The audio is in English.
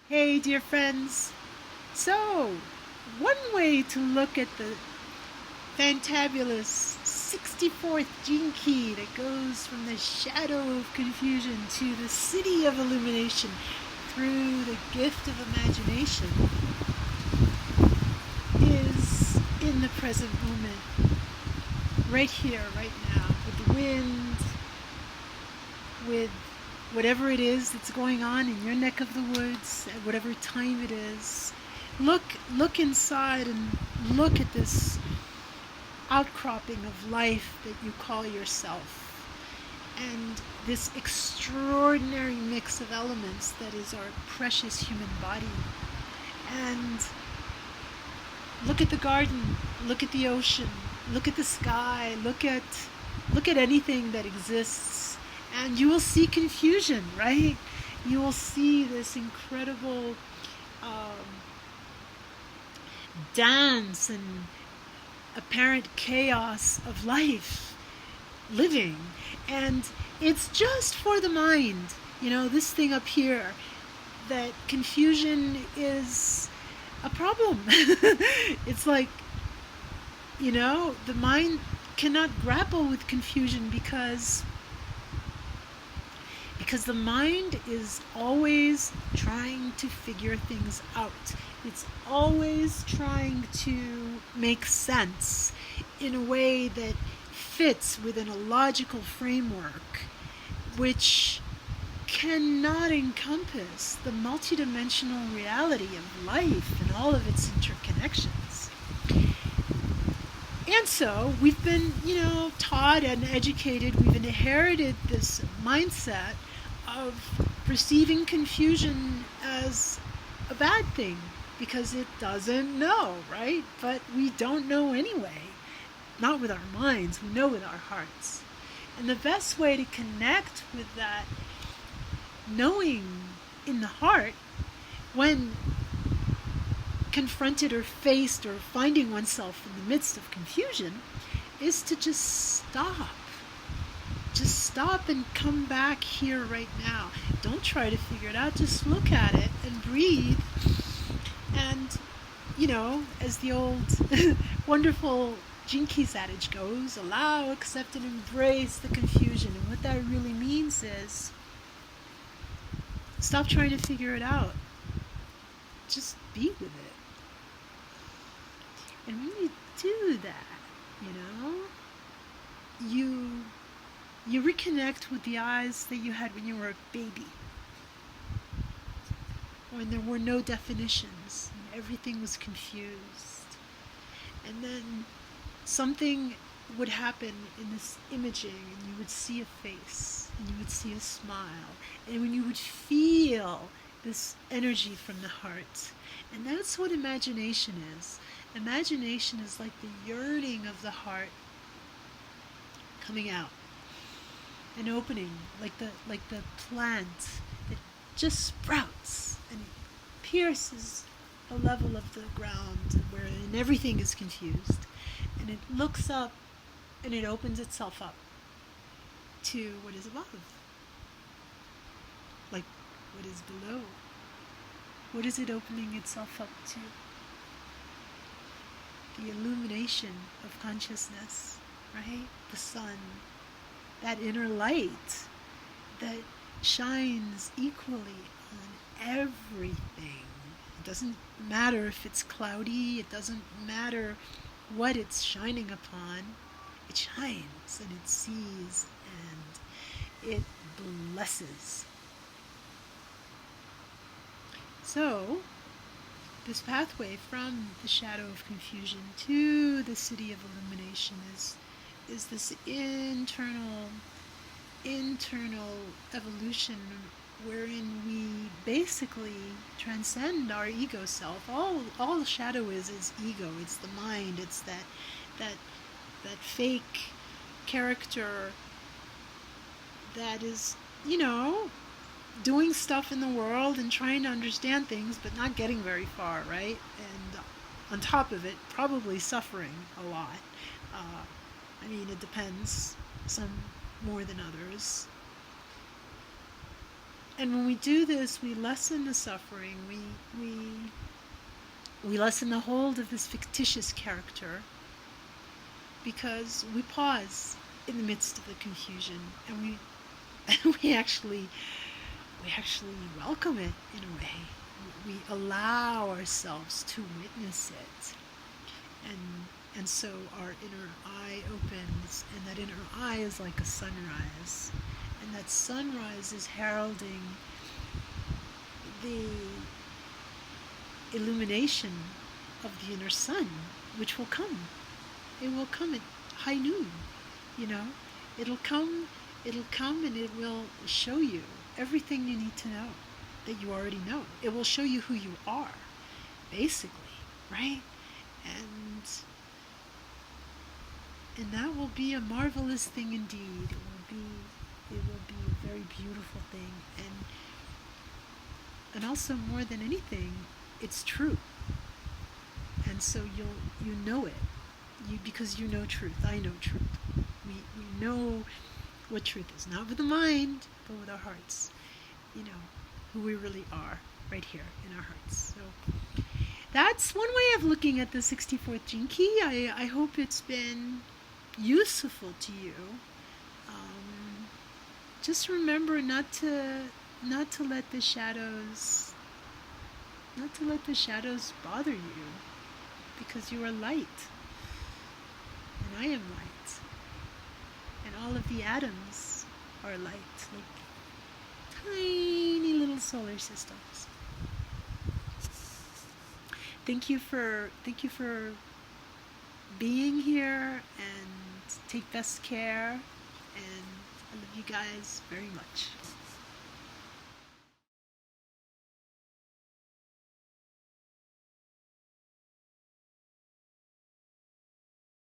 Hey, dear friends. So, one way to look at the fantabulous 64th gene key that goes from the shadow of confusion to the city of illumination through the gift of imagination is in the present moment, right here, right now, with the wind, with whatever it is that's going on in your neck of the woods at whatever time it is. Look inside and look at this outcropping of life that you call yourself, and this extraordinary mix of elements that is our precious human body. And look at the garden, look at the ocean, look at the sky, look at anything that exists, and you will see confusion, right? You will see this incredible dance and apparent chaos of life living. And it's just for the mind, this thing up here, that confusion is a problem. It's like, the mind cannot grapple with confusion because the mind is always trying to figure things out. It's always trying to make sense in a way that fits within a logical framework, which cannot encompass the multidimensional reality of life and all of its interconnections. And so we've been, taught and educated, we've inherited this mindset of perceiving confusion as a bad thing because it doesn't know, right? But we don't know anyway. Not with our minds, we know with our hearts. And the best way to connect with that knowing in the heart, when confronted or faced or finding oneself in the midst of confusion, is to just stop. Just stop and come back here right now. Don't try to figure it out. Just look at it and breathe. And, as the old wonderful Gene Keys adage goes, allow, accept, and embrace the confusion. And what that really means is stop trying to figure it out. Just be with it. And when you do that, you reconnect with the eyes that you had when you were a baby, when there were no definitions and everything was confused. And then something would happen in this imaging, and you would see a face, and you would see a smile, and when you would feel this energy from the heart. And that's what imagination is. Imagination is like the yearning of the heart coming out, an opening, like the plant that just sprouts and pierces the level of the ground wherein everything is confused, and it looks up and it opens itself up to what is above, like what is below. What is it opening itself up to? The illumination of consciousness, right? The sun, that inner light that shines equally on everything. It doesn't matter if it's cloudy, it doesn't matter what it's shining upon. It shines and it sees and it blesses. So, this pathway from the shadow of confusion to the city of illumination is this internal evolution wherein we basically transcend our ego self. All the shadow is ego. It's the mind. It's that fake character that is, doing stuff in the world and trying to understand things but not getting very far, right? And on top of it, probably suffering a lot. It depends, some more than others. And when we do this, we lessen the suffering. We lessen the hold of this fictitious character, because we pause in the midst of the confusion, and we actually welcome it in a way. We allow ourselves to witness it, and so our inner eye opens, and that inner eye is like a sunrise, and that sunrise is heralding the illumination of the inner sun, which will come. It will come at high noon, you know. It'll come and it will show you everything you need to know that you already know. It will show you who you are, basically, right? And that will be a marvelous thing indeed. It will be a very beautiful thing, and also, more than anything, it's true. And so you know it. Because you know truth. I know truth. We know what truth is, not with the mind, but with our hearts. You know who we really are right here in our hearts. So that's one way of looking at the 64th gene key. I hope it's been useful to you. Just remember not to let the shadows bother you, because you are light. And I am light. And all of the atoms are light, like tiny little solar systems. Thank you for being here, and take best care, and I love you guys very much.